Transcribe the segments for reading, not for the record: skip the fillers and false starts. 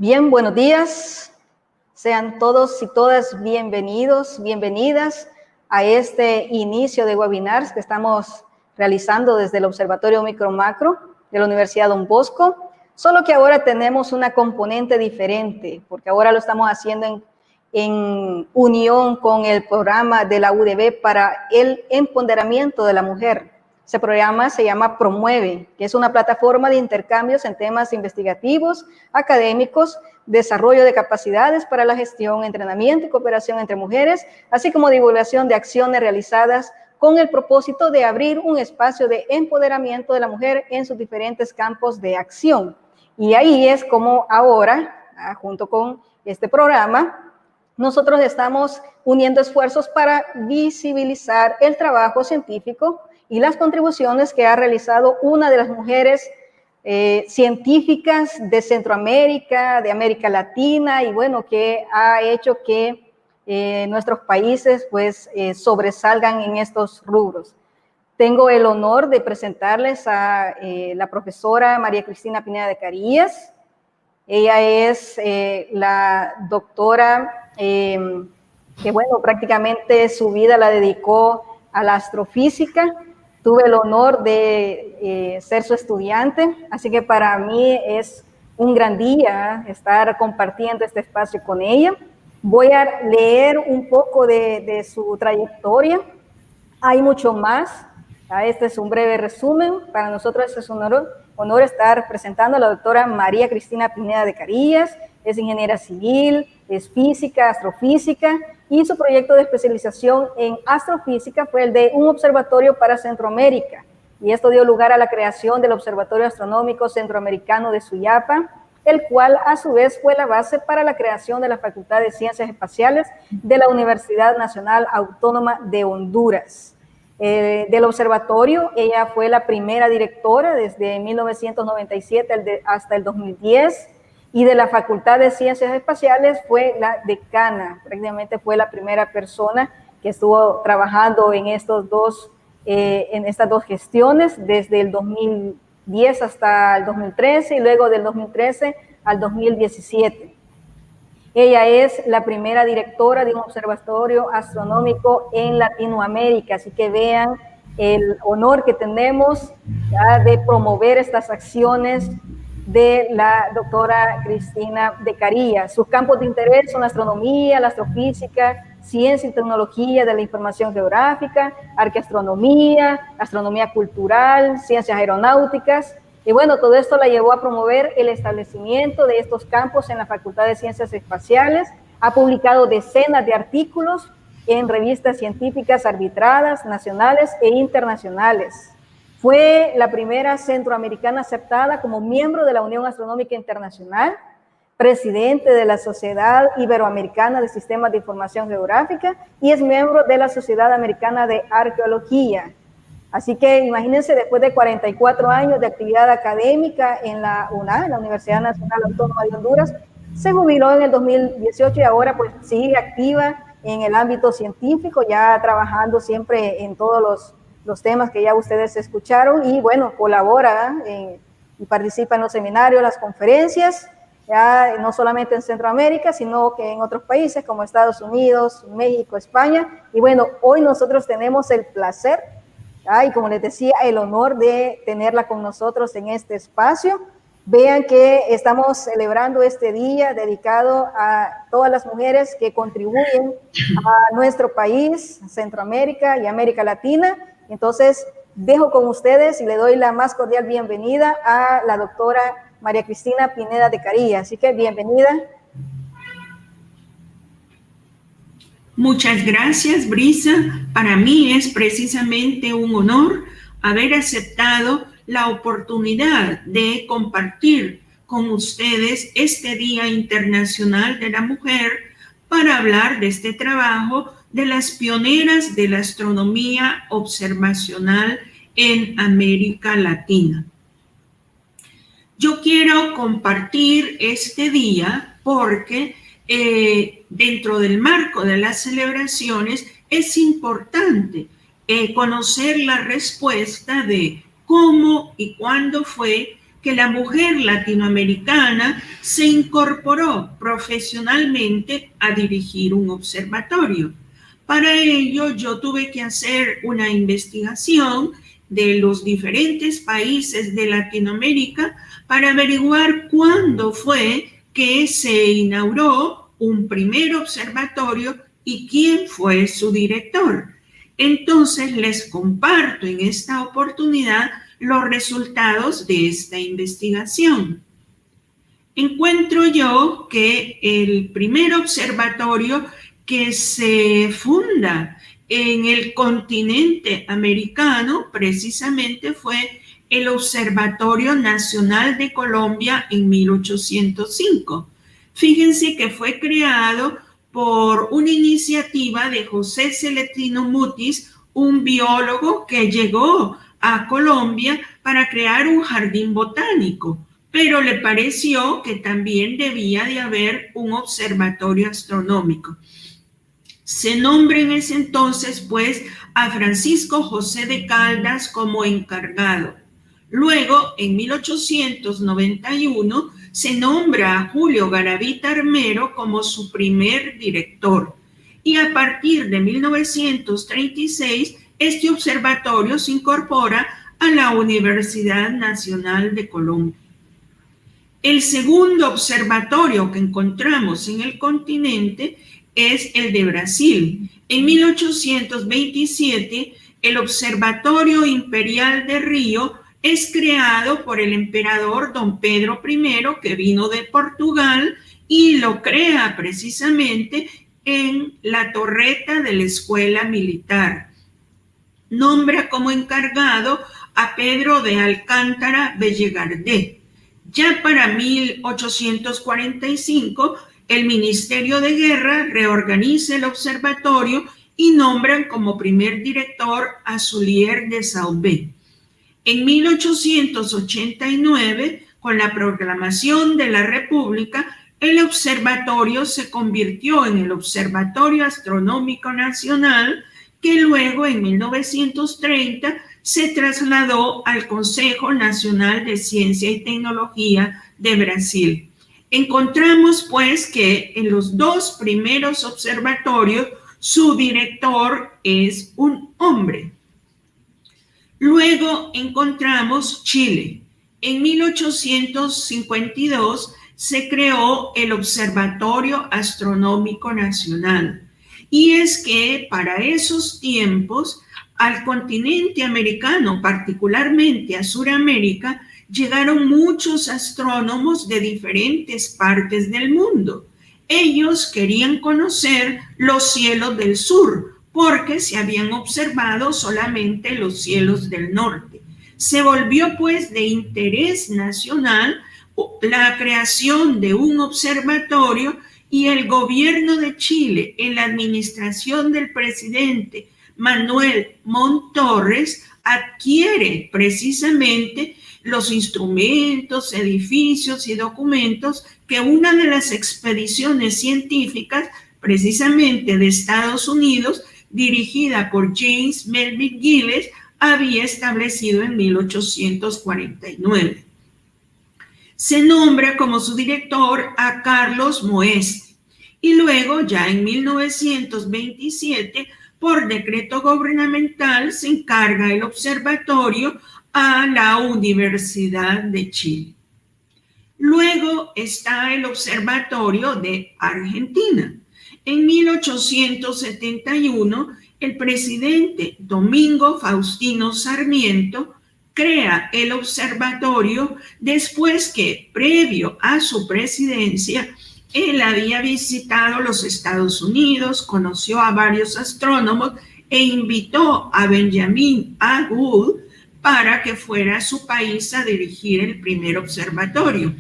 Bien, buenos días. Sean todos y todas bienvenidos, bienvenidas a este inicio de webinars que estamos realizando desde el Observatorio Micro-Macro de la Universidad Don Bosco, solo que ahora tenemos una componente diferente, porque ahora lo estamos haciendo en unión con el programa de la UDB para el empoderamiento de la mujer. Ese programa se llama Promueve, que es una plataforma de intercambios en temas investigativos, académicos, desarrollo de capacidades para la gestión, entrenamiento y cooperación entre mujeres, así como divulgación de acciones realizadas con el propósito de abrir un espacio de empoderamiento de la mujer en sus diferentes campos de acción. Y ahí es como ahora, junto con este programa, nosotros estamos uniendo esfuerzos para visibilizar el trabajo científico y las contribuciones que ha realizado una de las mujeres científicas de Centroamérica, de América Latina, y bueno, que ha hecho que nuestros países pues sobresalgan en estos rubros. Tengo el honor de presentarles a la profesora María Cristina Pineda de Carías. Ella es la doctora que, bueno, prácticamente su vida la dedicó a la astrofísica. Tuve el honor de ser su estudiante, así que para mí es un gran día estar compartiendo este espacio con ella. Voy a leer un poco de su trayectoria. Hay mucho más. Este es un breve resumen. Para nosotros es un honor estar presentando a la doctora María Cristina Pineda de Carías. Es ingeniera civil, es física, astrofísica, y su proyecto de especialización en astrofísica fue el de un observatorio para Centroamérica, y esto dio lugar a la creación del Observatorio Astronómico Centroamericano de Suyapa, el cual a su vez fue la base para la creación de la Facultad de Ciencias Espaciales de la Universidad Nacional Autónoma de Honduras. Del observatorio, ella fue la primera directora desde 1997 hasta el 2010, y de la Facultad de Ciencias Espaciales fue la decana. Prácticamente fue la primera persona que estuvo trabajando en estas dos gestiones desde el 2010 hasta el 2013 y luego del 2013 al 2017. Ella es la primera directora de un observatorio astronómico en Latinoamérica, así que vean el honor que tenemos de promover estas acciones de la doctora Cristina de Carías. Sus campos de interés son la astronomía, la astrofísica, ciencia y tecnología de la información geográfica, arqueastronomía, astronomía cultural, ciencias aeronáuticas. Y bueno, todo esto la llevó a promover el establecimiento de estos campos en la Facultad de Ciencias Espaciales. Ha publicado decenas de artículos en revistas científicas arbitradas, nacionales e internacionales. Fue la primera centroamericana aceptada como miembro de la Unión Astronómica Internacional, presidente de la Sociedad Iberoamericana de Sistemas de Información Geográfica y es miembro de la Sociedad Americana de Arqueología. Así que imagínense, después de 44 años de actividad académica en la UNA, en la Universidad Nacional Autónoma de Honduras, se jubiló en el 2018 y ahora pues sigue activa en el ámbito científico, ya trabajando siempre en todos los temas que ya ustedes escucharon, y bueno, colabora y participa en los seminarios, las conferencias, ya no solamente en Centroamérica, sino que en otros países como Estados Unidos, México, España. Y bueno, hoy nosotros tenemos el placer, y como les decía, el honor de tenerla con nosotros en este espacio. Vean que estamos celebrando este día dedicado a todas las mujeres que contribuyen a nuestro país, Centroamérica y América Latina. Entonces, dejo con ustedes y le doy la más cordial bienvenida a la doctora María Cristina Pineda de Carías. Así que bienvenida. Muchas gracias, Brisa. Para mí es precisamente un honor haber aceptado la oportunidad de compartir con ustedes este Día Internacional de la Mujer para hablar de este trabajo de las pioneras de la astronomía observacional en América Latina. Yo quiero compartir este día porque dentro del marco de las celebraciones es importante conocer la respuesta de cómo y cuándo fue que la mujer latinoamericana se incorporó profesionalmente a dirigir un observatorio. Para ello, yo tuve que hacer una investigación de los diferentes países de Latinoamérica para averiguar cuándo fue que se inauguró un primer observatorio y quién fue su director. Entonces, les comparto en esta oportunidad los resultados de esta investigación. Encuentro yo que el primer observatorio que se funda en el continente americano precisamente fue el Observatorio Nacional de Colombia en 1805. Fíjense que fue creado por una iniciativa de José Celestino Mutis, un biólogo que llegó a Colombia para crear un jardín botánico, pero le pareció que también debía de haber un observatorio astronómico. Se nombra en ese entonces, pues, a Francisco José de Caldas como encargado. Luego, en 1891, se nombra a Julio Garavita Armero como su primer director. Y a partir de 1936, este observatorio se incorpora a la Universidad Nacional de Colombia. El segundo observatorio que encontramos en el continente es el de Brasil. En 1827, el Observatorio Imperial de Río es creado por el emperador don Pedro I, que vino de Portugal, y lo crea precisamente en la torreta de la escuela militar. Nombra como encargado a Pedro de Alcántara Bellegardé. Ya para 1845, el Ministerio de Guerra reorganiza el observatorio y nombran como primer director a Soulier de Saubé. En 1889, con la proclamación de la República, el observatorio se convirtió en el Observatorio Astronómico Nacional, que luego en 1930 se trasladó al Consejo Nacional de Ciencia y Tecnología de Brasil. Encontramos pues que en los dos primeros observatorios su director es un hombre. Luego encontramos Chile. En 1852 se creó el Observatorio Astronómico Nacional. Y es que para esos tiempos al continente americano, particularmente a Sudamérica, llegaron muchos astrónomos de diferentes partes del mundo. Ellos querían conocer los cielos del sur, porque se habían observado solamente los cielos del norte. Se volvió pues de interés nacional la creación de un observatorio y el gobierno de Chile, en la administración del presidente Manuel Montt Torres, adquiere precisamente los instrumentos, edificios y documentos que una de las expediciones científicas, precisamente de Estados Unidos, dirigida por James Melville Giles, había establecido en 1849. Se nombra como su director a Carlos Moeste y luego, ya en 1927, por decreto gubernamental, se encarga el observatorio a la Universidad de Chile. Luego está el Observatorio de Argentina. En 1871, el presidente Domingo Faustino Sarmiento crea el observatorio después que, previo a su presidencia, él había visitado los Estados Unidos, conoció a varios astrónomos e invitó a Benjamin A. Gould para que fuera a su país a dirigir el primer observatorio,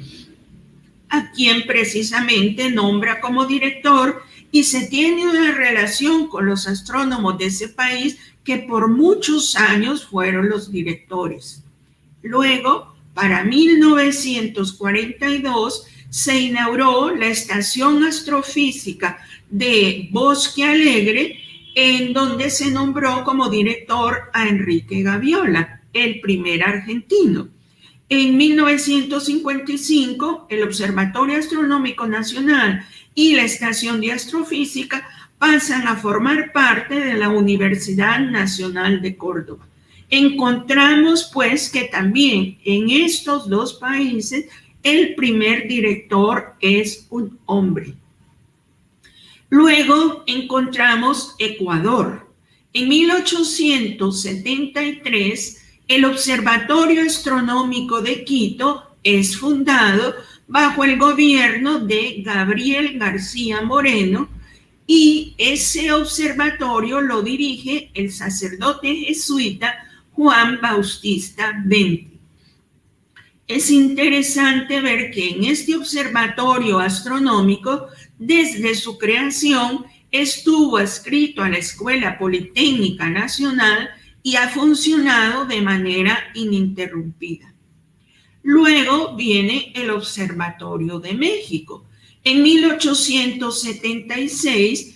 a quien precisamente nombra como director, y se tiene una relación con los astrónomos de ese país que por muchos años fueron los directores. Luego, para 1942, se inauguró la Estación Astrofísica de Bosque Alegre, en donde se nombró como director a Enrique Gaviola, el primer argentino. En 1955, el Observatorio Astronómico Nacional y la Estación de Astrofísica pasan a formar parte de la Universidad Nacional de Córdoba. Encontramos, pues, que también en estos dos países el primer director es un hombre. Luego encontramos Ecuador. En 1873, el Observatorio Astronómico de Quito es fundado bajo el gobierno de Gabriel García Moreno y ese observatorio lo dirige el sacerdote jesuita Juan Bautista Benti. Es interesante ver que en este observatorio astronómico, desde su creación, estuvo adscrito a la Escuela Politécnica Nacional y ha funcionado de manera ininterrumpida. Luego viene el Observatorio de México. En 1876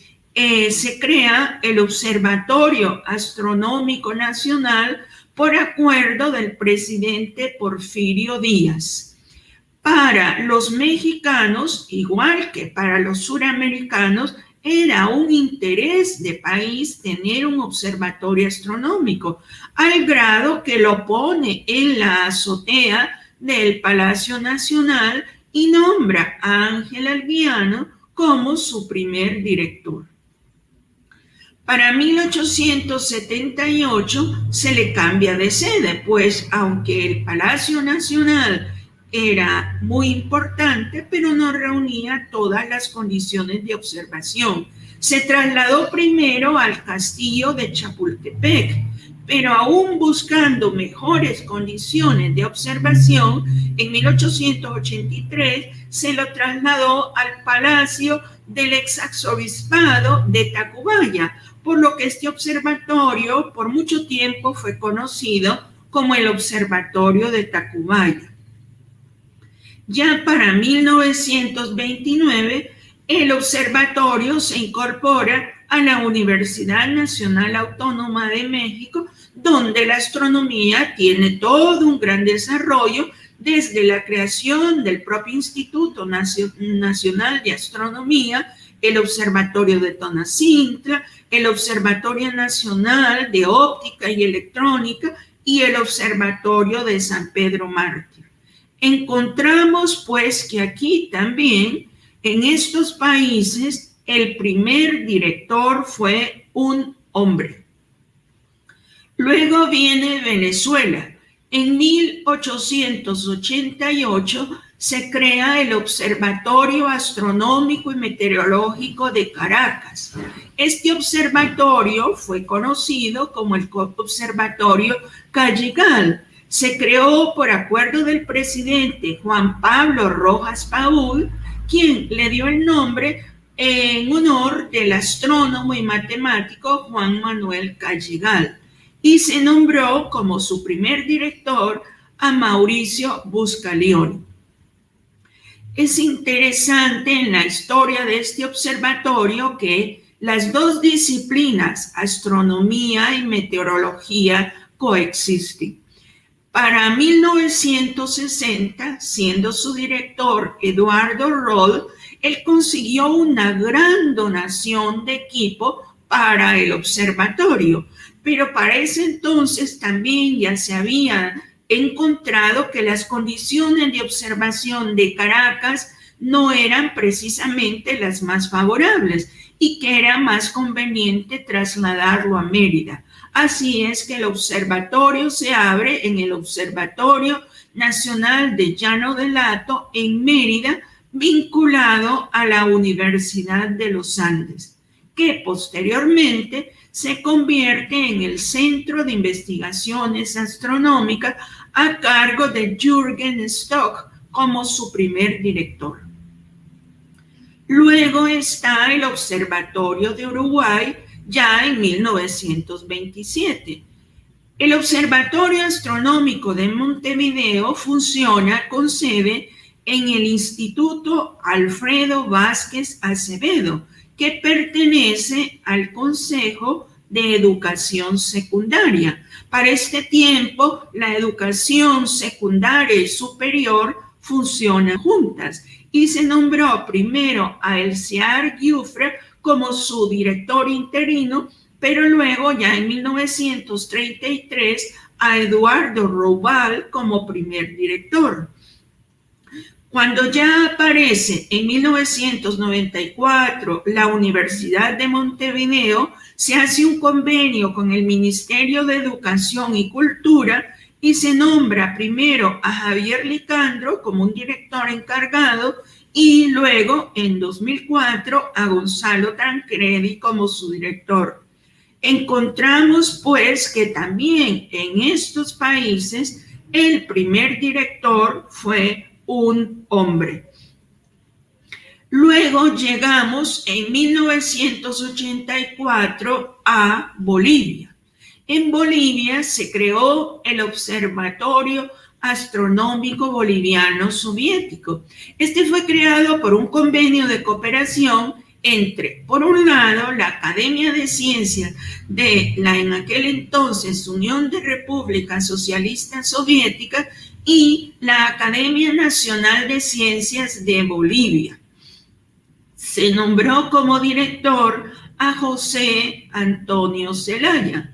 se crea el Observatorio Astronómico Nacional por acuerdo del presidente Porfirio Díaz. Para los mexicanos, igual que para los suramericanos, era un interés de país tener un observatorio astronómico, al grado que lo pone en la azotea del Palacio Nacional y nombra a Ángel Alviano como su primer director. Para 1878 se le cambia de sede, pues aunque el Palacio Nacional era muy importante, pero no reunía todas las condiciones de observación. Se trasladó primero al castillo de Chapultepec, pero aún buscando mejores condiciones de observación, en 1883 se lo trasladó al Palacio del Exarzobispado de Tacubaya, por lo que este observatorio por mucho tiempo fue conocido como el Observatorio de Tacubaya. Ya para 1929, el observatorio se incorpora a la Universidad Nacional Autónoma de México, donde la astronomía tiene todo un gran desarrollo desde la creación del propio Instituto Nacional de Astronomía, el Observatorio de Tonacintla, el Observatorio Nacional de Óptica y Electrónica y el Observatorio de San Pedro Mártir. Encontramos pues que aquí también, en estos países, el primer director fue un hombre. Luego viene Venezuela. En 1888 se crea el Observatorio Astronómico y Meteorológico de Caracas. Este observatorio fue conocido como el Observatorio Callegal. Se creó por acuerdo del presidente Juan Pablo Rojas Paul, quien le dio el nombre en honor del astrónomo y matemático Juan Manuel Callegal, y se nombró como su primer director a Mauricio Buscalione. Es interesante en la historia de este observatorio que las dos disciplinas, astronomía y meteorología, coexisten. Para 1960, siendo su director Eduardo Roll, él consiguió una gran donación de equipo para el observatorio, pero para ese entonces también ya se había encontrado que las condiciones de observación de Caracas no eran precisamente las más favorables y que era más conveniente trasladarlo a Mérida. Así es que el observatorio se abre en el Observatorio Nacional de Llano del Hato en Mérida, vinculado a la Universidad de los Andes, que posteriormente se convierte en el Centro de Investigaciones Astronómicas a cargo de Jürgen Stock como su primer director. Luego está el Observatorio de Uruguay, ya en 1927. El Observatorio Astronómico de Montevideo funciona con sede en el Instituto Alfredo Vázquez Acevedo, que pertenece al Consejo de educación secundaria. Para este tiempo, la educación secundaria y superior funcionan juntas y se nombró primero a Elsiar Giuffre como su director interino, pero luego ya en 1933 a Eduardo Roubal como primer director. Cuando ya aparece en 1994 la Universidad de Montevideo, se hace un convenio con el Ministerio de Educación y Cultura y se nombra primero a Javier Licandro como un director encargado y luego en 2004 a Gonzalo Tancredi como su director. Encontramos pues que también en estos países el primer director fue un hombre. Luego llegamos en 1984 a Bolivia. En Bolivia se creó el Observatorio Astronómico Boliviano Soviético. Este fue creado por un convenio de cooperación entre, por un lado, la Academia de Ciencias de la en aquel entonces Unión de Repúblicas Socialistas Soviéticas y la Academia Nacional de Ciencias de Bolivia. Se nombró como director a José Antonio Zelaya.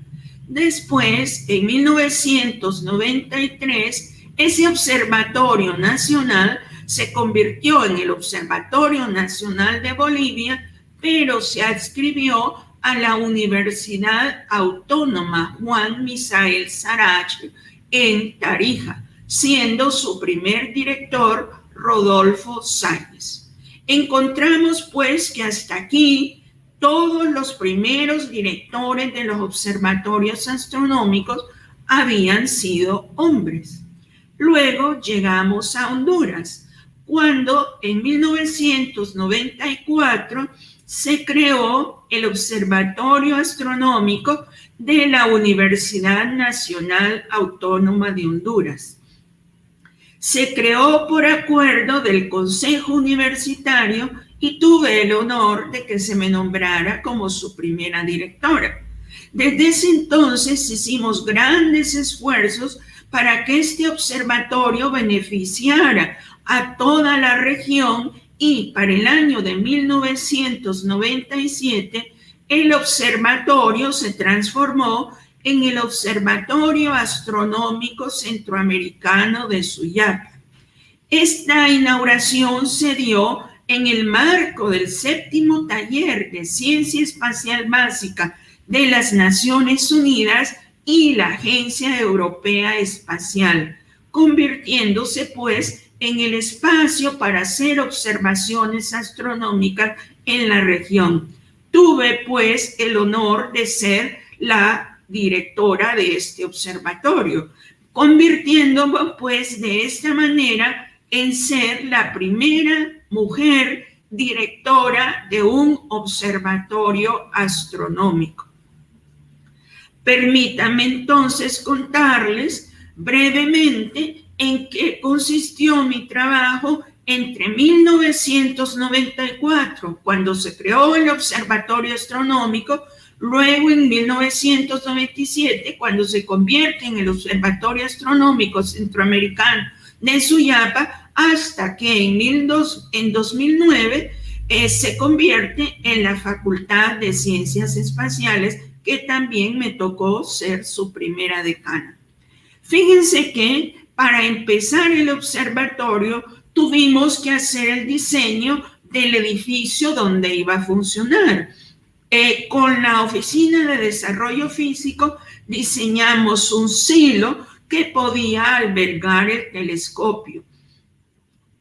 Después, en 1993, ese Observatorio Nacional se convirtió en el Observatorio Nacional de Bolivia, pero se adscribió a la Universidad Autónoma Juan Misael Sarache en Tarija, siendo su primer director Rodolfo Sáenz. Encontramos pues que hasta aquí todos los primeros directores de los observatorios astronómicos habían sido hombres. Luego llegamos a Honduras, cuando en 1994 se creó el Observatorio Astronómico de la Universidad Nacional Autónoma de Honduras. Se creó por acuerdo del Consejo Universitario y tuve el honor de que se me nombrara como su primera directora. Desde ese entonces hicimos grandes esfuerzos para que este observatorio beneficiara a toda la región y para el año de 1997 el observatorio se transformó en el Observatorio Astronómico Centroamericano de Suyapa. Esta inauguración se dio en el marco del 7º Taller de Ciencia Espacial Básica de las Naciones Unidas y la Agencia Europea Espacial, convirtiéndose pues en el espacio para hacer observaciones astronómicas en la región. Tuve pues el honor de ser la directora de este observatorio, convirtiéndome pues de esta manera en ser la primera mujer directora de un observatorio astronómico. Permítanme entonces contarles brevemente en qué consistió mi trabajo entre 1994, cuando se creó el Observatorio Astronómico, luego en 1997, cuando se convierte en el Observatorio Astronómico Centroamericano de Suyapa, hasta que en 2009 se convierte en la Facultad de Ciencias Espaciales, que también me tocó ser su primera decana. Fíjense que para empezar el observatorio tuvimos que hacer el diseño del edificio donde iba a funcionar. Con la Oficina de Desarrollo Físico diseñamos un silo que podía albergar el telescopio.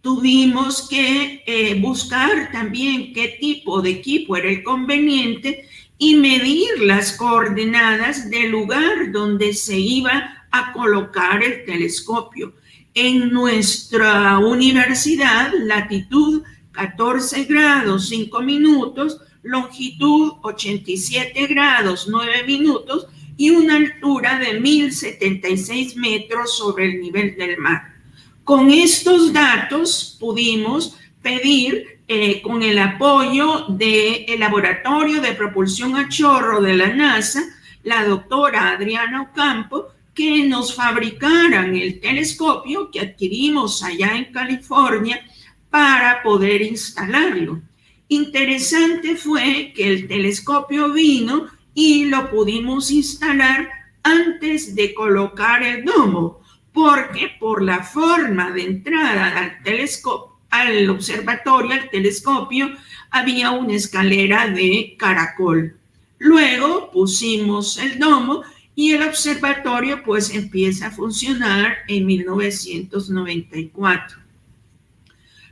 Tuvimos que buscar también qué tipo de equipo era el conveniente y medir las coordenadas del lugar donde se iba a colocar el telescopio. En nuestra universidad, latitud 14 grados 5 minutos, longitud 87 grados 9 minutos y una altura de 1076 metros sobre el nivel del mar. Con estos datos pudimos pedir, con el apoyo del Laboratorio de Propulsión a Chorro de la NASA, la doctora Adriana Ocampo, que nos fabricaran el telescopio que adquirimos allá en California para poder instalarlo. Interesante fue que el telescopio vino y lo pudimos instalar antes de colocar el domo, porque por la forma de entrada al telescopio, al observatorio, al telescopio, había una escalera de caracol. Luego pusimos el domo y el observatorio pues empieza a funcionar en 1994.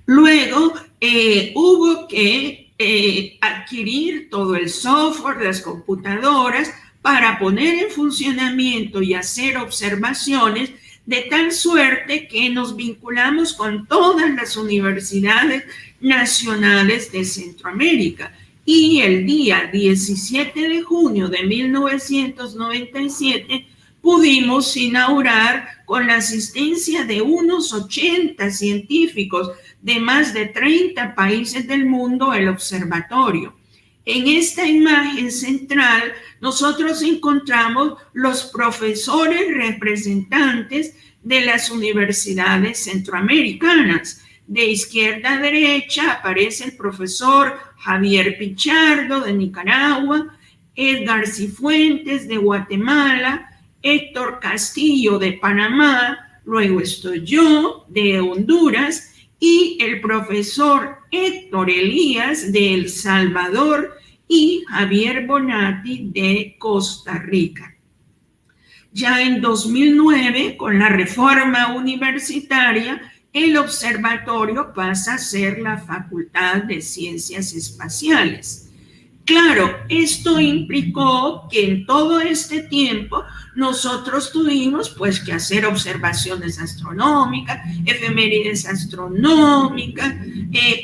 Luego hubo que adquirir todo el software, las computadoras, para poner en funcionamiento y hacer observaciones, de tal suerte que nos vinculamos con todas las universidades nacionales de Centroamérica. Y el día 17 de junio de 1997 pudimos inaugurar, con la asistencia de unos 80 científicos de más de 30 países del mundo, el observatorio. En esta imagen central nosotros encontramos los profesores representantes de las universidades centroamericanas. De izquierda a derecha aparece el profesor Javier Pichardo de Nicaragua, Edgar Cifuentes de Guatemala, Héctor Castillo de Panamá, luego estoy yo de Honduras y el profesor Héctor Elías de El Salvador y Javier Bonatti de Costa Rica. Ya en 2009, con la reforma universitaria, el observatorio pasa a ser la Facultad de Ciencias Espaciales. Claro, esto implicó que en todo este tiempo nosotros tuvimos pues que hacer observaciones astronómicas, efemérides astronómicas,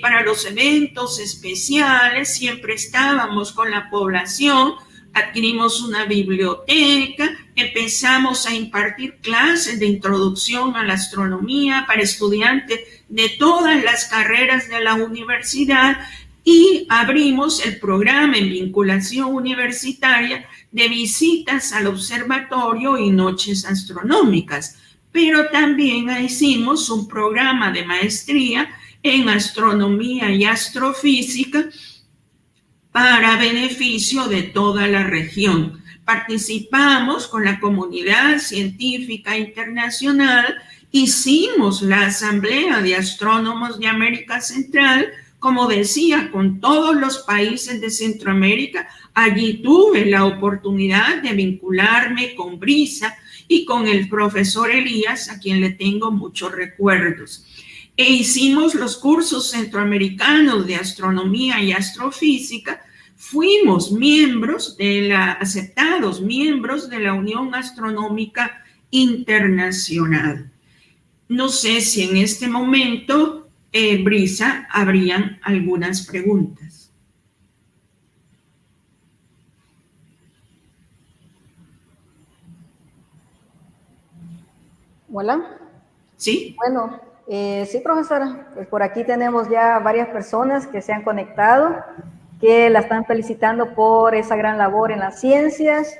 para los eventos especiales siempre estábamos con la población, adquirimos una biblioteca, empezamos a impartir clases de introducción a la astronomía para estudiantes de todas las carreras de la universidad y abrimos el programa en vinculación universitaria de visitas al observatorio y noches astronómicas. Pero también hicimos un programa de maestría en astronomía y astrofísica para beneficio de toda la región. Participamos con la comunidad científica internacional, hicimos la Asamblea de Astrónomos de América Central, como decía, con todos los países de Centroamérica. Allí tuve la oportunidad de vincularme con Brisa y con el profesor Elías, a quien le tengo muchos recuerdos. E hicimos los cursos centroamericanos de astronomía y astrofísica. Fuimos aceptados miembros de la Unión Astronómica Internacional. No sé si en este momento, Brisa, habrían algunas preguntas. Hola. ¿Sí? Bueno, sí, profesora, pues por aquí tenemos ya varias personas que se han conectado, que la están felicitando por esa gran labor en las ciencias,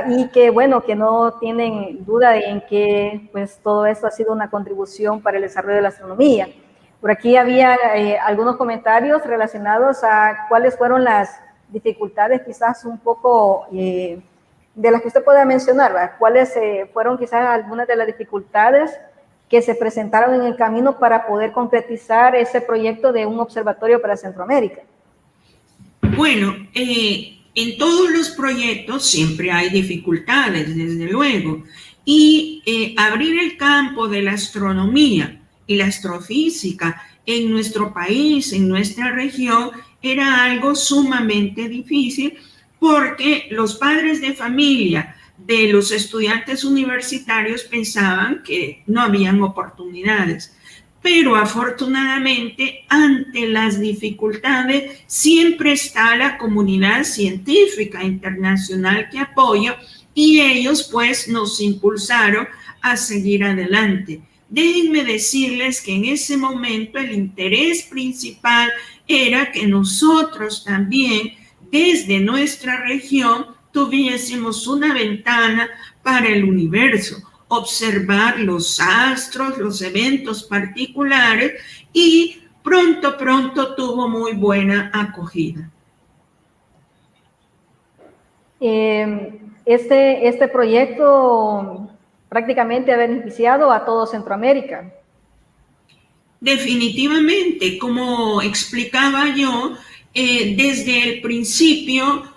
y que, bueno, que no tienen duda en que pues todo esto ha sido una contribución para el desarrollo de la astronomía. Por aquí había algunos comentarios relacionados a cuáles fueron las dificultades quizás un poco de las que usted pueda mencionar, ¿verdad? ¿Cuáles fueron quizás algunas de las dificultades que se presentaron en el camino para poder concretizar ese proyecto de un observatorio para Centroamérica? Bueno, en todos los proyectos siempre hay dificultades, desde luego, y abrir el campo de la astronomía y la astrofísica en nuestro país, en nuestra región, era algo sumamente difícil porque los padres de familia de los estudiantes universitarios pensaban que no habían oportunidades. Pero afortunadamente, ante las dificultades, siempre está la comunidad científica internacional que apoya y ellos pues nos impulsaron a seguir adelante. Déjenme decirles que en ese momento el interés principal era que nosotros también, desde nuestra región, tuviésemos una ventana para el universo, observar los astros, los eventos particulares, y pronto tuvo muy buena acogida. Este proyecto prácticamente ha beneficiado a todo Centroamérica. Definitivamente, como explicaba yo, desde el principio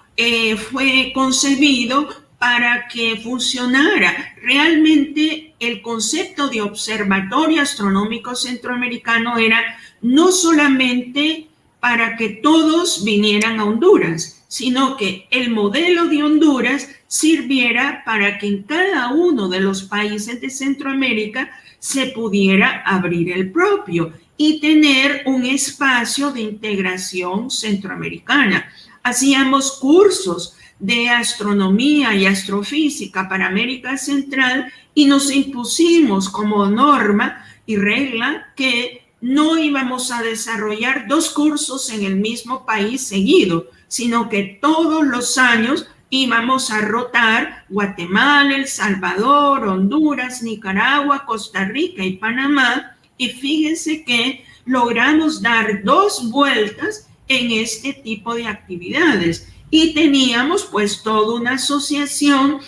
fue concebido para que funcionara. Realmente el concepto de Observatorio Astronómico Centroamericano era no solamente para que todos vinieran a Honduras, sino que el modelo de Honduras sirviera para que en cada uno de los países de Centroamérica se pudiera abrir el propio y tener un espacio de integración centroamericana. Hacíamos cursos de astronomía y astrofísica para América Central y nos impusimos como norma y regla que no íbamos a desarrollar 2 cursos en el mismo país seguido, sino que todos los años íbamos a rotar Guatemala, El Salvador, Honduras, Nicaragua, Costa Rica y Panamá, y fíjense que logramos dar 2 vueltas en este tipo de actividades y teníamos pues toda una asociación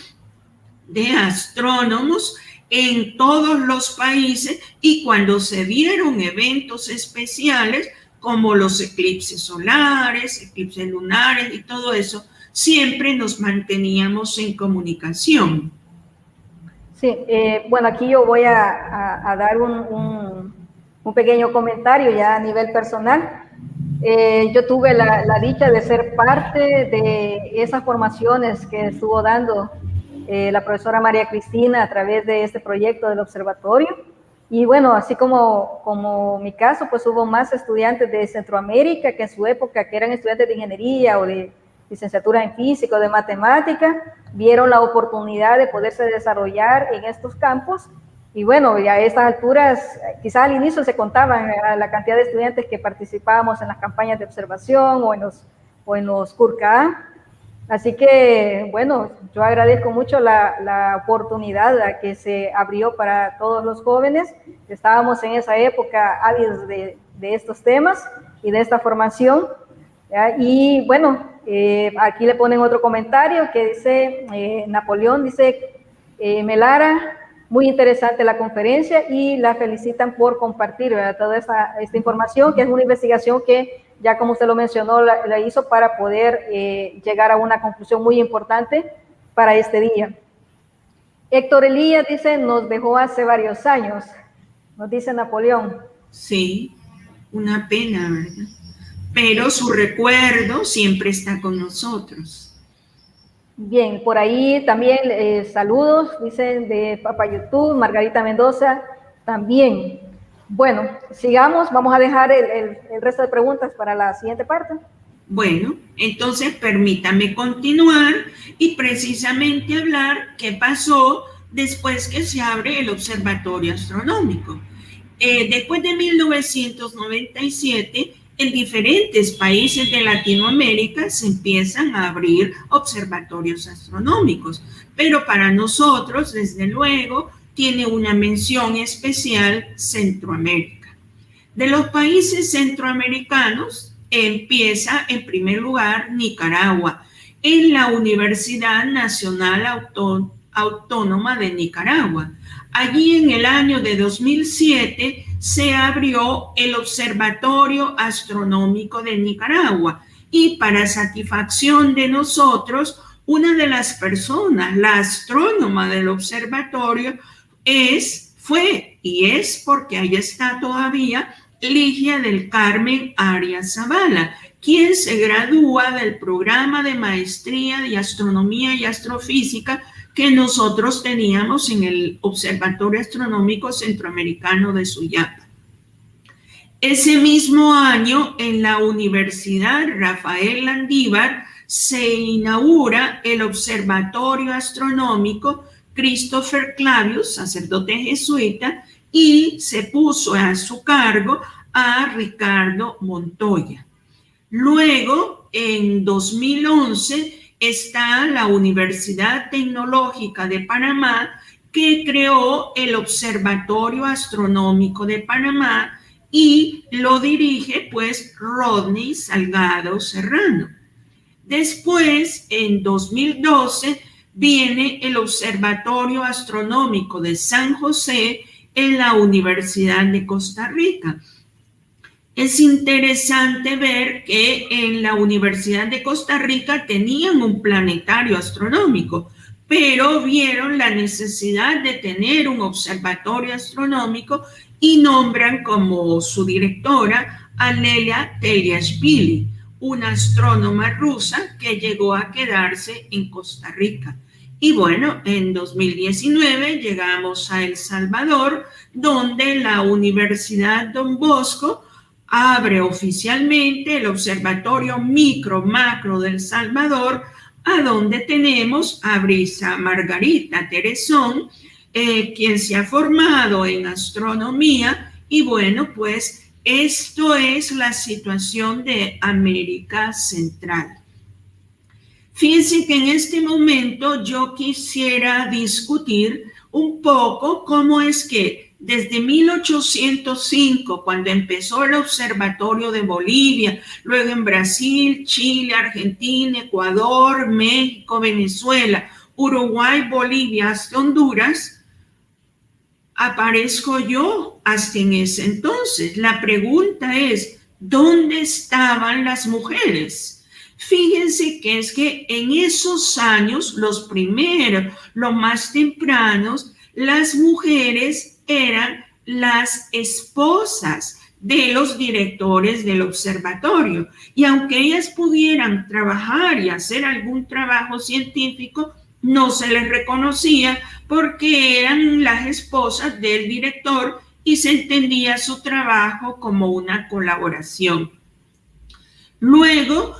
de astrónomos en todos los países, y cuando se dieron eventos especiales como los eclipses solares, eclipses lunares y todo eso, siempre nos manteníamos en comunicación. Sí, bueno, aquí yo voy a dar un pequeño comentario ya a nivel personal. Yo tuve la dicha de ser parte de esas formaciones que estuvo dando la profesora María Cristina a través de este proyecto del observatorio. Y bueno, así como mi caso, pues hubo más estudiantes de Centroamérica que en su época, que eran estudiantes de ingeniería o de licenciatura en física o de matemática, vieron la oportunidad de poderse desarrollar en estos campos. Y bueno, ya a estas alturas, quizás al inicio se contaban la cantidad de estudiantes que participábamos en las campañas de observación o en los CURCA. Así que, bueno, yo agradezco mucho la oportunidad que se abrió para todos los jóvenes. Estábamos en esa época ávidos de estos temas y de esta formación. ¿Ya? Y bueno, aquí le ponen otro comentario que dice, Napoleón dice, Melara, muy interesante la conferencia y la felicitan por compartir, ¿verdad?, toda esta información, que es una investigación que, ya como usted lo mencionó, la hizo para poder llegar a una conclusión muy importante para este día. Héctor Elías dice, nos dejó hace varios años, nos dice Napoleón. Sí, una pena, ¿verdad? Pero su recuerdo siempre está con nosotros. Bien, por ahí también saludos, dicen de Papa YouTube, Margarita Mendoza, también. Bueno, sigamos, vamos a dejar el resto de preguntas para la siguiente parte. Bueno, entonces permítame continuar y precisamente hablar qué pasó después que se abre el Observatorio Astronómico. Después de 1997, en diferentes países de Latinoamérica se empiezan a abrir observatorios astronómicos, pero para nosotros, desde luego, tiene una mención especial Centroamérica. De los países centroamericanos, empieza en primer lugar Nicaragua, en la Universidad Nacional Autónoma de Nicaragua. Allí en el año de 2007 se abrió el Observatorio Astronómico de Nicaragua, y para satisfacción de nosotros, una de las personas, la astrónoma del observatorio, fue y es, porque ahí está todavía, Ligia del Carmen Arias Zavala, quien se gradúa del programa de maestría de astronomía y astrofísica que nosotros teníamos en el Observatorio Astronómico Centroamericano de Suyapa. Ese mismo año, en la Universidad Rafael Landívar, se inaugura el Observatorio Astronómico Christopher Clavius, sacerdote jesuita, y se puso a su cargo a Ricardo Montoya. Luego, en 2011, está la Universidad Tecnológica de Panamá, que creó el Observatorio Astronómico de Panamá y lo dirige pues Rodney Salgado Serrano. Después, en 2012, viene el Observatorio Astronómico de San José en la Universidad de Costa Rica. Es interesante ver que en la Universidad de Costa Rica tenían un planetario astronómico, pero vieron la necesidad de tener un observatorio astronómico y nombran como su directora a Lelia Teliashvili, una astrónoma rusa que llegó a quedarse en Costa Rica. Y bueno, en 2019 llegamos a El Salvador, donde la Universidad Don Bosco abre oficialmente el Observatorio Micro-Macro del Salvador, a donde tenemos a Brisa Margarita Teresón, quien se ha formado en astronomía. Y bueno, pues esto es la situación de América Central. Fíjense que en este momento yo quisiera discutir un poco cómo es que desde 1805, cuando empezó el Observatorio de Bolivia, luego en Brasil, Chile, Argentina, Ecuador, México, Venezuela, Uruguay, Bolivia, hasta Honduras, aparezco yo hasta en ese entonces. La pregunta es, ¿dónde estaban las mujeres? Fíjense que es que en esos años, los primeros, los más tempranos, las mujeres eran las esposas de los directores del observatorio. Y aunque ellas pudieran trabajar y hacer algún trabajo científico, no se les reconocía porque eran las esposas del director y se entendía su trabajo como una colaboración. Luego,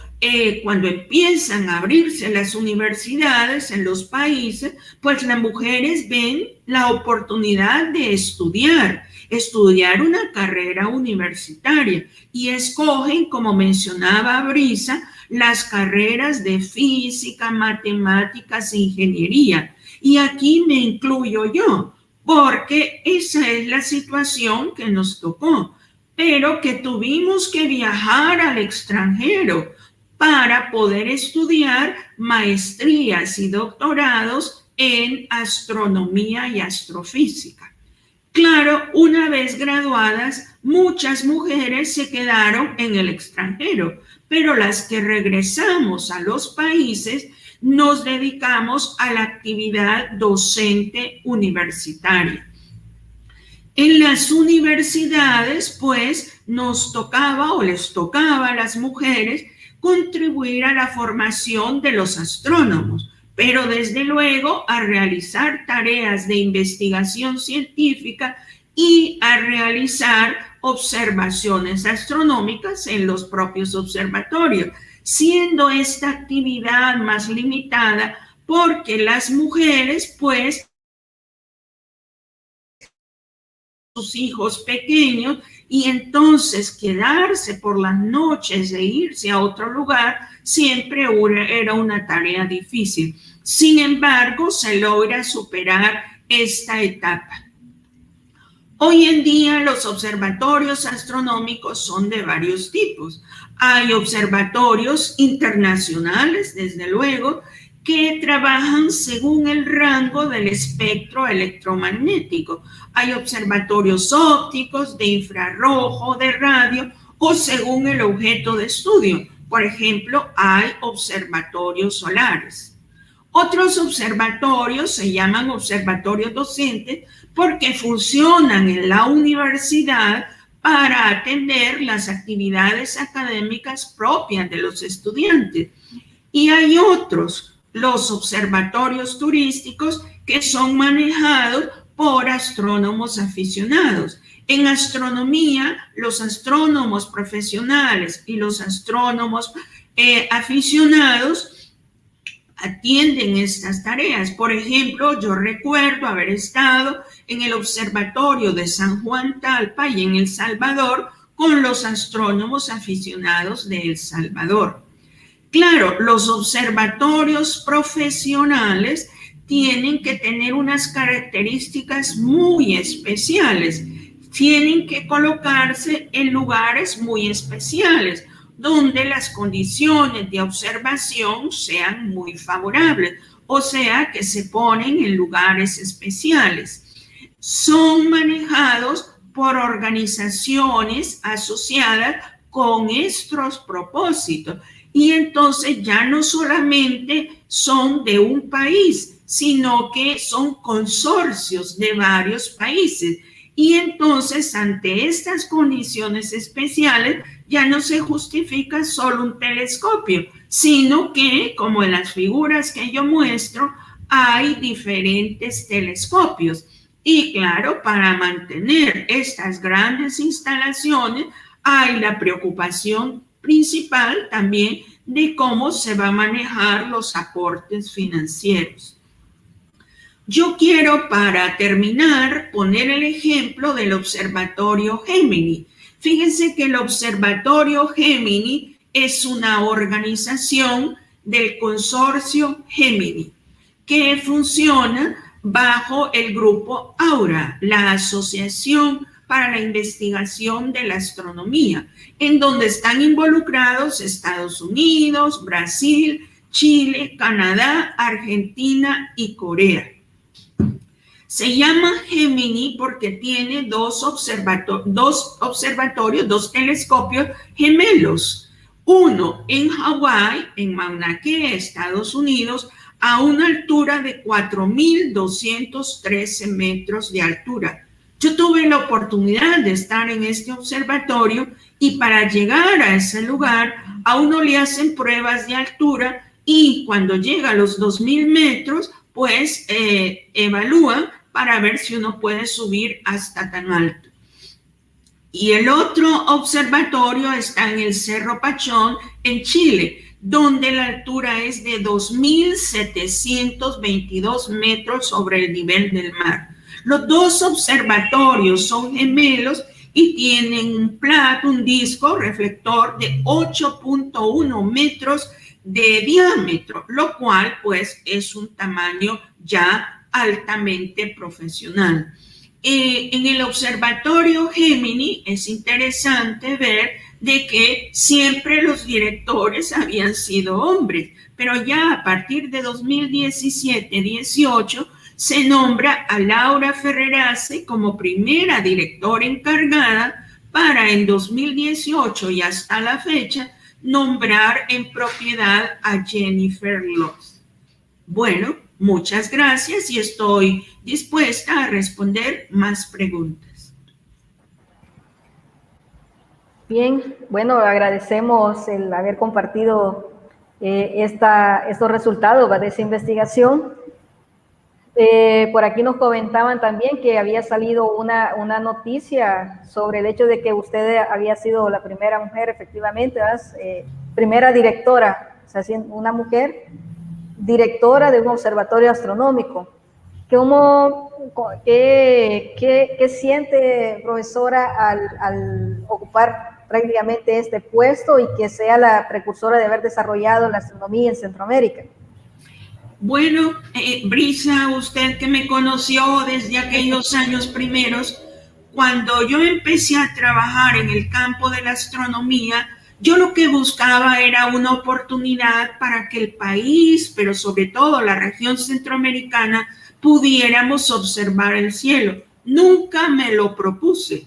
cuando empiezan a abrirse las universidades en los países, pues las mujeres ven la oportunidad de estudiar una carrera universitaria y escogen, como mencionaba Brisa, las carreras de física, matemáticas e ingeniería. Y aquí me incluyo yo, porque esa es la situación que nos tocó, pero que tuvimos que viajar al extranjero para poder estudiar maestrías y doctorados en astronomía y astrofísica. Claro, una vez graduadas, muchas mujeres se quedaron en el extranjero, pero las que regresamos a los países nos dedicamos a la actividad docente universitaria. En las universidades, pues, nos tocaba o les tocaba a las mujeres contribuir a la formación de los astrónomos, pero desde luego a realizar tareas de investigación científica y a realizar observaciones astronómicas en los propios observatorios, siendo esta actividad más limitada porque las mujeres, pues, sus hijos pequeños, y entonces quedarse por las noches e irse a otro lugar siempre era una tarea difícil. Sin embargo, se logra superar esta etapa. Hoy en día los observatorios astronómicos son de varios tipos. Hay observatorios internacionales, desde luego, que trabajan según el rango del espectro electromagnético. Hay observatorios ópticos, de infrarrojo, de radio o según el objeto de estudio. Por ejemplo, hay observatorios solares. Otros observatorios se llaman observatorios docentes porque funcionan en la universidad para atender las actividades académicas propias de los estudiantes. Y hay otros, los observatorios turísticos, que son manejados por astrónomos aficionados. En astronomía, los astrónomos profesionales y los astrónomos aficionados atienden estas tareas. Por ejemplo, yo recuerdo haber estado en el observatorio de San Juan Talpa y en El Salvador con los astrónomos aficionados de El Salvador. Claro, los observatorios profesionales tienen que tener unas características muy especiales. Tienen que colocarse en lugares muy especiales, donde las condiciones de observación sean muy favorables, o sea, que se ponen en lugares especiales. Son manejados por organizaciones asociadas con estos propósitos. Y entonces ya no solamente son de un país, sino que son consorcios de varios países. Y entonces, ante estas condiciones especiales, ya no se justifica solo un telescopio, sino que, como en las figuras que yo muestro, hay diferentes telescopios. Y claro, para mantener estas grandes instalaciones, hay la preocupación principal también de cómo se va a manejar los aportes financieros. Yo quiero, para terminar, poner el ejemplo del Observatorio Gemini. Fíjense que el Observatorio Gemini es una organización del consorcio Gemini que funciona bajo el grupo AURA, la Asociación para la Investigación de la Astronomía, en donde están involucrados Estados Unidos, Brasil, Chile, Canadá, Argentina y Corea. Se llama Gemini porque tiene dos telescopios gemelos. Uno en Hawái, en Mauna Kea, Estados Unidos, a una altura de 4.213 metros de altura. Yo tuve la oportunidad de estar en este observatorio y para llegar a ese lugar a uno le hacen pruebas de altura y cuando llega a los 2.000 metros, pues evalúan para ver si uno puede subir hasta tan alto. Y el otro observatorio está en el Cerro Pachón, en Chile, donde la altura es de 2.722 metros sobre el nivel del mar. Los dos observatorios son gemelos y tienen un disco reflector de 8.1 metros de diámetro, lo cual pues es un tamaño ya altamente profesional. En el observatorio Gemini es interesante ver de que siempre los directores habían sido hombres, pero ya a partir de 2017-18 se nombra a Laura Ferrerace como primera directora encargada para en 2018 y hasta la fecha nombrar en propiedad a Jennifer Loss. Bueno, muchas gracias y estoy dispuesta a responder más preguntas. Bien, bueno, agradecemos el haber compartido estos resultados de esa investigación. Por aquí nos comentaban también que había salido una noticia sobre el hecho de que usted había sido la primera mujer, efectivamente, primera directora, o sea, una mujer directora de un observatorio astronómico. ¿Qué siente, profesora, al ocupar prácticamente este puesto y que sea la precursora de haber desarrollado la astronomía en Centroamérica? Bueno, Brisa, usted que me conoció desde aquellos años primeros, cuando yo empecé a trabajar en el campo de la astronomía, yo lo que buscaba era una oportunidad para que el país, pero sobre todo la región centroamericana, pudiéramos observar el cielo. Nunca me lo propuse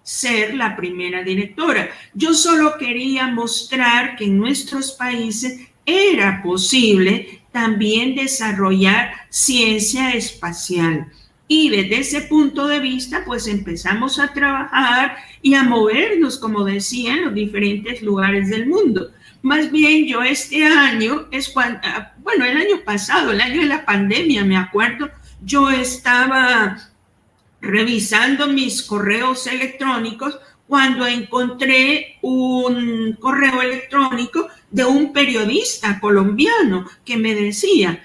ser la primera directora. Yo solo quería mostrar que en nuestros países era posible también desarrollar ciencia espacial. Y desde ese punto de vista, pues empezamos a trabajar y a movernos, como decía, en los diferentes lugares del mundo. Más bien yo este año, el año pasado, el año de la pandemia, me acuerdo, yo estaba revisando mis correos electrónicos cuando encontré un correo electrónico de un periodista colombiano que me decía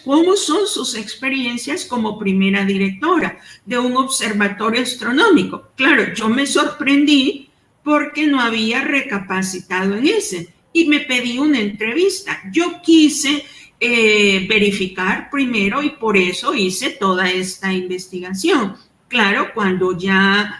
cómo son sus experiencias como primera directora de un observatorio astronómico. Claro, yo me sorprendí porque no había recapacitado en ese. y me pedí una entrevista. Yo quise verificar primero y por eso hice toda esta investigación. Claro, cuando ya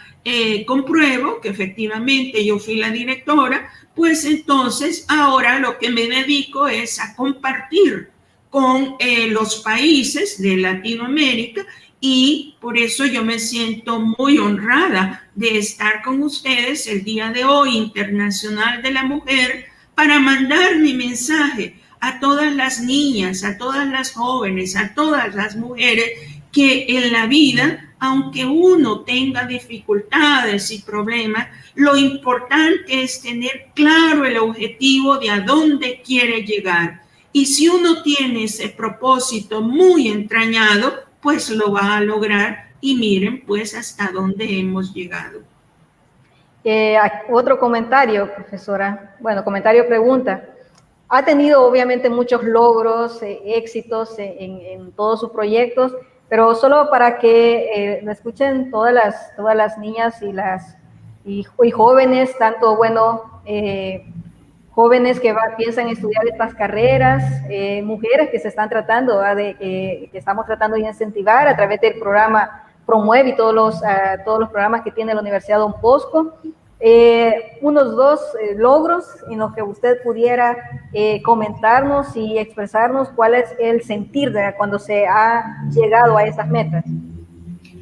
compruebo que efectivamente yo fui la directora, pues entonces ahora lo que me dedico es a compartir con los países de Latinoamérica y por eso yo me siento muy honrada de estar con ustedes el día de hoy, Internacional de la Mujer, para mandar mi mensaje a todas las niñas, a todas las jóvenes, a todas las mujeres que en la vida, aunque uno tenga dificultades y problemas, lo importante es tener claro el objetivo de a dónde quiere llegar. Y si uno tiene ese propósito muy entrañado, pues lo va a lograr y miren pues hasta dónde hemos llegado. Otro comentario, profesora. Bueno, comentario, pregunta. Ha tenido obviamente muchos logros, éxitos en todos sus proyectos, pero solo para que lo escuchen todas las niñas y jóvenes, tanto, bueno, jóvenes que piensan estudiar estas carreras, mujeres que se están tratando, que estamos tratando de incentivar a través del programa Promueve y todos los programas que tiene la Universidad Don Bosco. Unos 2 logros en los que usted pudiera comentarnos y expresarnos cuál es el sentir de cuando se ha llegado a estas metas.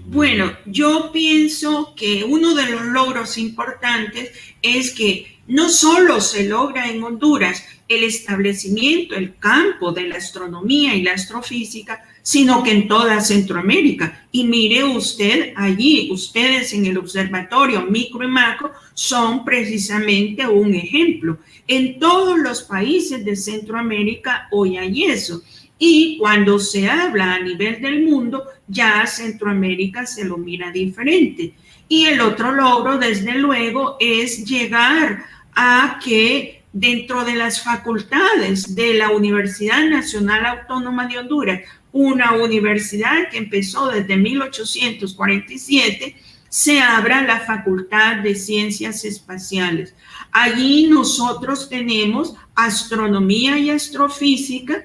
Bueno, yo pienso que uno de los logros importantes es que no solo se logra en Honduras el establecimiento, el campo de la astronomía y la astrofísica, sino que en toda Centroamérica. Y mire usted allí, ustedes en el Observatorio Micro y Macro son precisamente un ejemplo. En todos los países de Centroamérica hoy hay eso. Y cuando se habla a nivel del mundo, ya Centroamérica se lo mira diferente. Y el otro logro, desde luego, es llegar a que dentro de las facultades de la Universidad Nacional Autónoma de Honduras, una universidad que empezó desde 1847, se abra la Facultad de Ciencias Espaciales. Allí nosotros tenemos astronomía y astrofísica,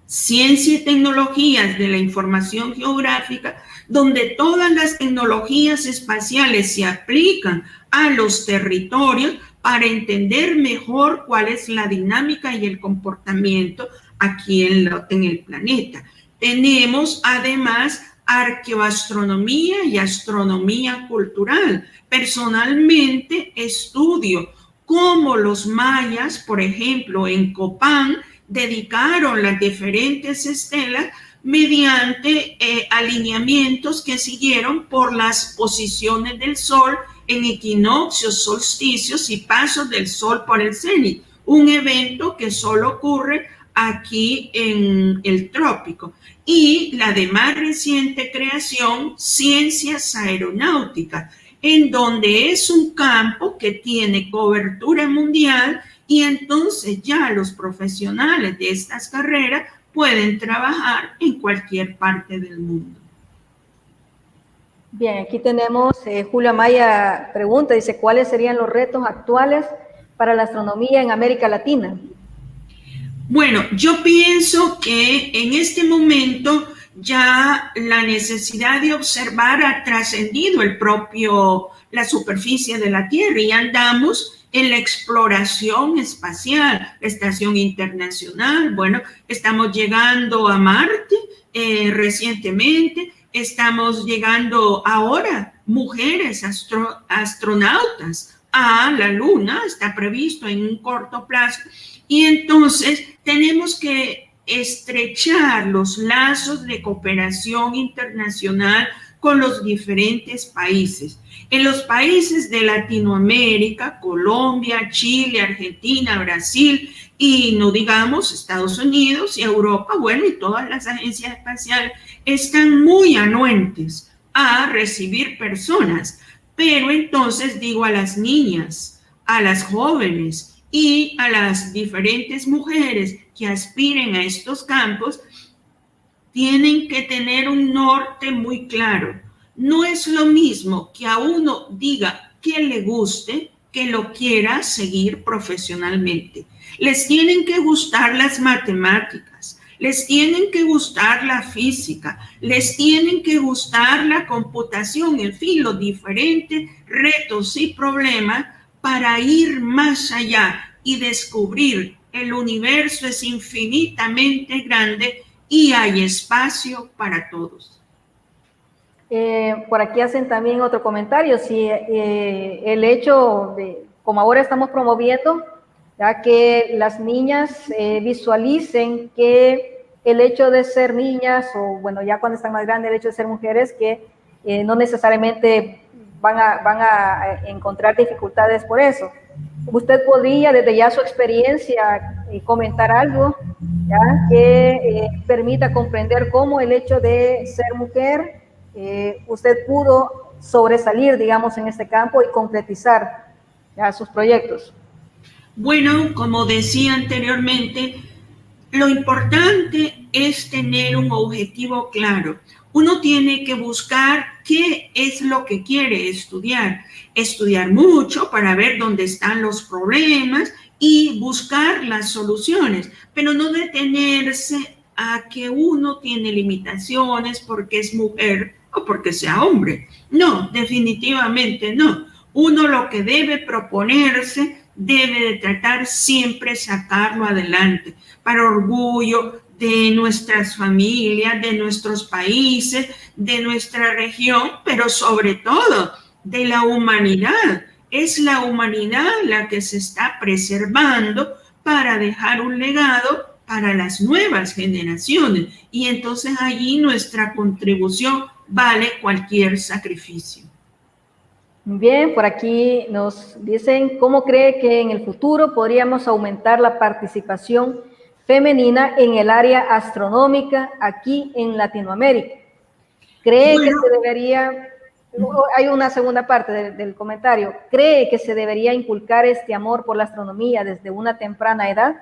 ciencia y tecnologías de la información geográfica, donde todas las tecnologías espaciales se aplican a los territorios para entender mejor cuál es la dinámica y el comportamiento aquí en el planeta. Tenemos además arqueoastronomía y astronomía cultural. Personalmente estudio cómo los mayas, por ejemplo, en Copán, dedicaron las diferentes estelas mediante alineamientos que siguieron por las posiciones del Sol en equinoccios, solsticios y pasos del Sol por el cenit, un evento que solo ocurre aquí en el trópico. Y la de más reciente creación, ciencias aeronáuticas, en donde es un campo que tiene cobertura mundial y entonces ya los profesionales de estas carreras pueden trabajar en cualquier parte del mundo. Bien, aquí tenemos, Julia Maya pregunta, dice, ¿cuáles serían los retos actuales para la astronomía en América Latina? Bueno, yo pienso que en este momento ya la necesidad de observar ha trascendido la superficie de la Tierra y andamos en la exploración espacial, la Estación Internacional. Bueno, estamos llegando a Marte recientemente, estamos llegando ahora mujeres astronautas a la Luna, está previsto en un corto plazo, y entonces tenemos que estrechar los lazos de cooperación internacional con los diferentes países. En los países de Latinoamérica, Colombia, Chile, Argentina, Brasil y no digamos Estados Unidos y Europa, bueno, y todas las agencias espaciales están muy anuentes a recibir personas. Pero entonces digo a las niñas, a las jóvenes y a las diferentes mujeres que aspiren a estos campos, tienen que tener un norte muy claro. No es lo mismo que a uno diga que le guste, que lo quiera seguir profesionalmente. Les tienen que gustar las matemáticas, les tienen que gustar la física, les tienen que gustar la computación, en fin, los diferentes retos y problemas para ir más allá y descubrir el universo es infinitamente grande y hay espacio para todos. Por aquí hacen también otro comentario, si el hecho de, como ahora estamos promoviendo, ya que las niñas visualicen que el hecho de ser niñas, o bueno, ya cuando están más grandes, el hecho de ser mujeres, que no necesariamente van a encontrar dificultades por eso. Usted podría, desde ya su experiencia, comentar algo ¿ya? Que permita comprender cómo el hecho de ser mujer, usted pudo sobresalir, digamos, en este campo y concretizar ¿ya? Sus proyectos. Bueno, como decía anteriormente, lo importante es tener un objetivo claro. Uno tiene que buscar qué es lo que quiere estudiar. Estudiar mucho para ver dónde están los problemas y buscar las soluciones, pero no detenerse a que uno tiene limitaciones porque es mujer o porque sea hombre. No, definitivamente no. Uno lo que debe proponerse, debe de tratar siempre sacarlo adelante, para orgullo de nuestras familias, de nuestros países, de nuestra región, pero sobre todo de la humanidad. Es la humanidad la que se está preservando para dejar un legado para las nuevas generaciones. Y entonces allí nuestra contribución vale cualquier sacrificio. Bien, por aquí nos dicen, ¿cómo cree que en el futuro podríamos aumentar la participación femenina en el área astronómica aquí en Latinoamérica? ¿Cree que se debería, hay una segunda parte del comentario, ¿cree que se debería inculcar este amor por la astronomía desde una temprana edad?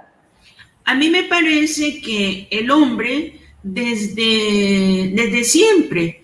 A mí me parece que el hombre desde siempre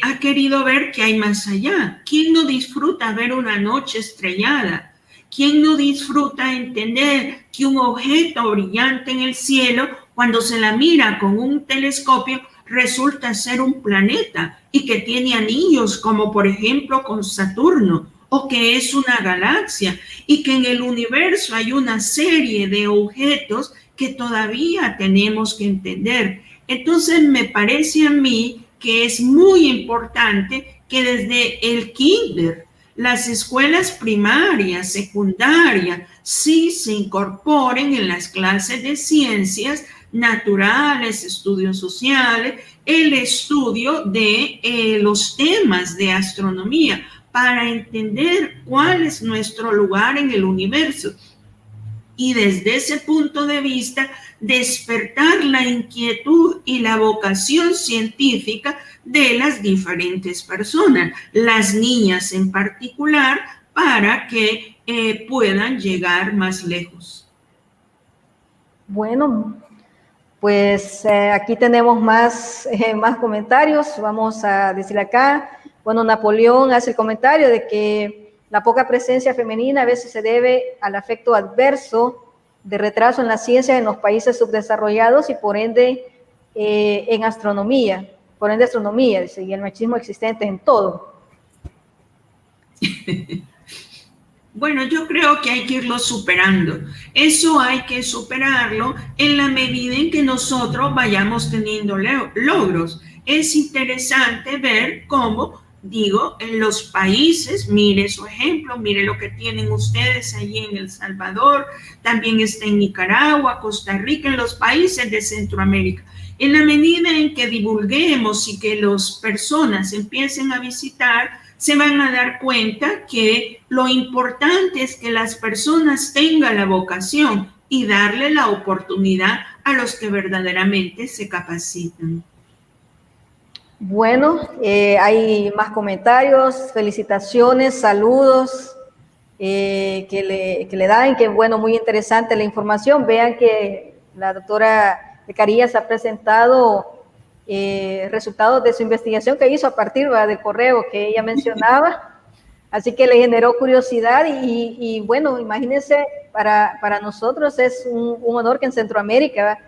ha querido ver que hay más allá. ¿Quién no disfruta ver una noche estrellada? ¿Quién no disfruta entender que un objeto brillante en el cielo, cuando se la mira con un telescopio, resulta ser un planeta y que tiene anillos, como por ejemplo con Saturno, o que es una galaxia, y que en el universo hay una serie de objetos que todavía tenemos que entender? Entonces me parece a mí que es muy importante que desde el kinder, las escuelas primarias, secundarias, sí se incorporen en las clases de ciencias naturales, estudios sociales, el estudio de los temas de astronomía para entender cuál es nuestro lugar en el universo. Y desde ese punto de vista, despertar la inquietud y la vocación científica de las diferentes personas, las niñas en particular, para que puedan llegar más lejos. Bueno, pues aquí tenemos más comentarios. Vamos a decir acá, bueno, Napoleón hace el comentario de que la poca presencia femenina a veces se debe al efecto adverso de retraso en la ciencia en los países subdesarrollados y por ende en astronomía, dice, y el machismo existente en todo. Bueno, yo creo que hay que irlo superando. Eso hay que superarlo en la medida en que nosotros vayamos teniendo logros. Es interesante ver cómo, digo, en los países, mire su ejemplo, mire lo que tienen ustedes allí en El Salvador, también está en Nicaragua, Costa Rica, en los países de Centroamérica. En la medida en que divulguemos y que las personas empiecen a visitar, se van a dar cuenta que lo importante es que las personas tengan la vocación y darle la oportunidad a los que verdaderamente se capacitan. Bueno, hay más comentarios, felicitaciones, saludos que le dan, que bueno, muy interesante la información. Vean que la doctora de Carías ha presentado resultados de su investigación que hizo a partir del correo que ella mencionaba, así que le generó curiosidad y bueno, imagínense, para nosotros es un honor que en Centroamérica, ¿va?,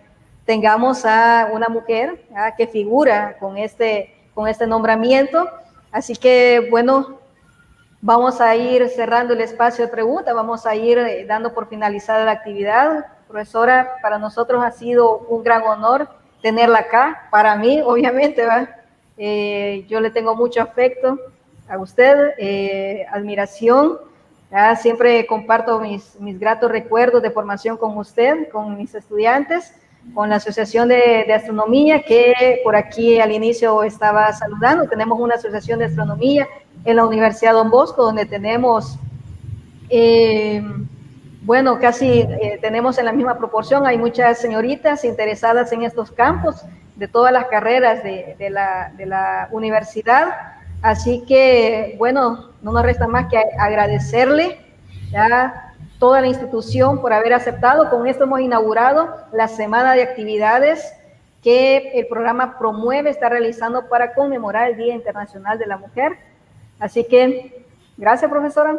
tengamos a una mujer, ¿va?, que figura con este nombramiento. Así que, bueno, vamos a ir cerrando el espacio de preguntas, vamos a ir dando por finalizada la actividad. Profesora, para nosotros ha sido un gran honor tenerla acá. Para mí, obviamente, ¿va? Yo le tengo mucho afecto a usted, admiración. ¿Va? Siempre comparto mis gratos recuerdos de formación con usted, con mis estudiantes, con la Asociación de Astronomía, que por aquí al inicio estaba saludando. Tenemos una asociación de astronomía en la Universidad Don Bosco, donde tenemos, bueno, casi tenemos en la misma proporción. Hay muchas señoritas interesadas en estos campos de todas las carreras de la universidad. Así que, bueno, no nos resta más que agradecerle a toda la institución por haber aceptado. Con esto hemos inaugurado la semana de actividades que el programa Promueve está realizando para conmemorar el Día Internacional de la Mujer. Así que, gracias, profesora.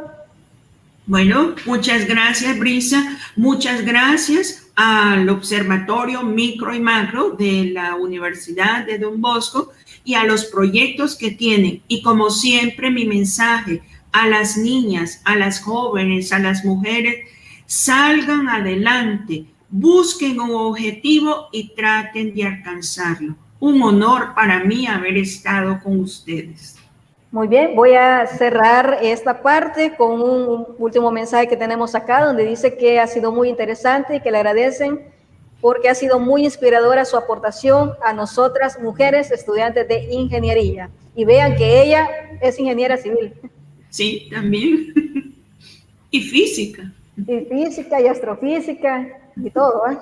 Bueno, muchas gracias, Brisa. Muchas gracias al Observatorio Micro y Macro de la Universidad de Don Bosco y a los proyectos que tienen. Y como siempre, mi mensaje a las niñas, a las jóvenes, a las mujeres: salgan adelante, busquen un objetivo y traten de alcanzarlo. Un honor para mí haber estado con ustedes. Muy bien, voy a cerrar esta parte con un último mensaje que tenemos acá, donde dice que ha sido muy interesante y que le agradecen porque ha sido muy inspiradora su aportación a nosotras, mujeres estudiantes de ingeniería. Y vean que ella es ingeniera civil. Sí, también. Y física. Y física y astrofísica y todo, ¿eh?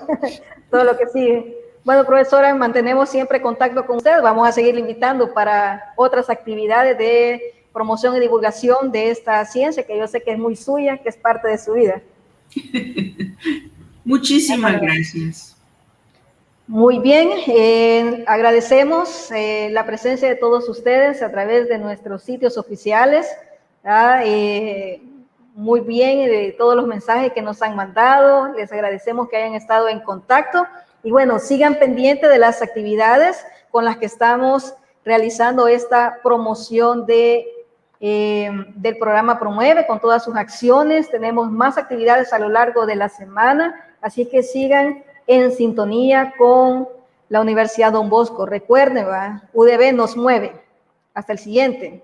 Todo lo que sigue. Bueno, profesora, mantenemos siempre contacto con usted. Vamos a seguir invitando para otras actividades de promoción y divulgación de esta ciencia, que yo sé que es muy suya, que es parte de su vida. Muchísimas gracias. Muy bien, agradecemos la presencia de todos ustedes a través de nuestros sitios oficiales. Muy bien, de todos los mensajes que nos han mandado. Les agradecemos que hayan estado en contacto. Y bueno, sigan pendientes de las actividades con las que estamos realizando esta promoción del programa Promueve, con todas sus acciones. Tenemos más actividades a lo largo de la semana, así que sigan en sintonía con la Universidad Don Bosco. Recuerden, UDB nos mueve. Hasta el siguiente.